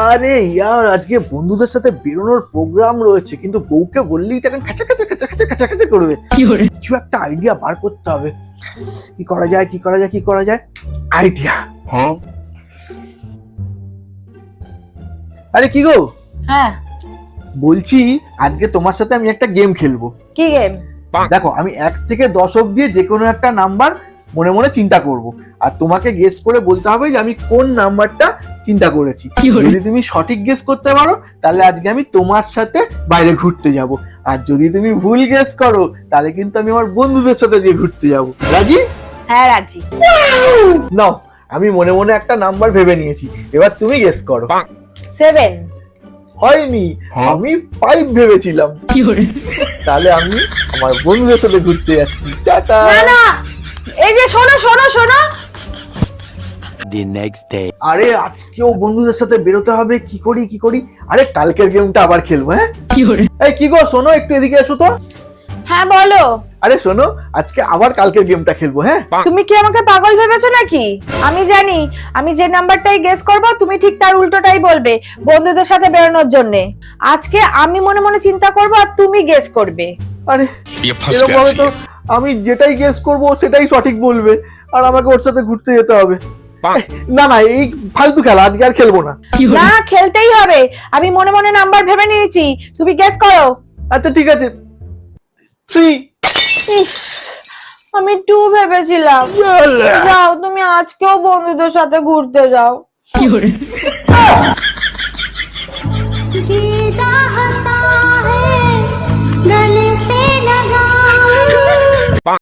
আরে ইয়ার, আজকে বন্ধুদের সাথে বেরোনোর প্রোগ্রাম রয়েছে, কিন্তু বউকে বললেই তখন খাঁচা খাঁচা খাঁচা খাঁচা খাঁচা খাঁচা করবে। কিছু একটা আইডিয়া বার করতে হবে। কি করা যায়, কি করা যায়, কি করা যায়? আইডিয়া। আরে কি গো? হ্যাঁ, বলছি আজকে তোমার সাথে আমি একটা গেম খেলবো। কি গেম? দেখো, আমি 1 থেকে 10 অব্দি যে কোনো একটা নাম্বার মনে মনে চিন্তা করব, আর তোমাকে গেস করে বলতে হবে যে আমি কোন নাম্বারটা চিন্তা করেছি। যদি তুমি সঠিক গেস করতে পারো তাহলে আজকে আমি তোমার সাথে বাইরে ঘুরতে যাব, আর যদি তুমি ভুল গেস করো তাহলে কিন্তু আমি আমার বন্ধুদের সাথে গিয়ে ঘুরতে যাব। রাজি? হ্যাঁ রাজি। নাও, আমি মনে মনে একটা নাম্বার ভেবে নিয়েছি, এবার তুমি গেস করো। 7। হয়নি, আমি 5 ভেবেছিলাম। তাহলে আমি আমার বন্ধুদের সাথে ঘুরতে যাচ্ছি। টাটা। না না, এই যে শোনো শোনো শোনো। The next day. আরে আজকেও বন্ধুদের সাথে বেরোতে হবে, কি করি কি করি? আরে কালকের গেমটা আবার খেলবো। হ্যাঁ, এই কি গো, শোনো একটু এদিকে এসো তো। হ্যাঁ বলো। আরে শোনো, আজকে আবার কালকের গেমটা খেলবো। হ্যাঁ, তুমি কি আমাকে পাগল ভেবেছো নাকি? আমি জানি আমি যে নাম্বারটাই গেস করব তুমি ঠিক তার উল্টোটাই বলবে বন্ধুদের সাথে বেরোনোর জন্য। আজকে আমি মনে মনে চিন্তা করব আর তুমি গেস করবে। আরে এরকম ভাবে তো আমি যেটাই গেস করবো সেটাই সঠিক বলবে, আর আমাকে ওর সাথে ঘুরতে যেতে হবে। না না, এই ফালতু খেলা আজকে আর খেলবো না। না, খেলতেই হবে। আমি মনে মনে নাম্বার ভেবে নিয়েছি, তুমি গেস করো। আচ্ছা ঠিক আছে, 3। ইস, আমি 2 ভেবেছিলাম। যাও, তুমি আজকেও বন্ধুদের সাথে ঘুরতে যাও। जी चाहता है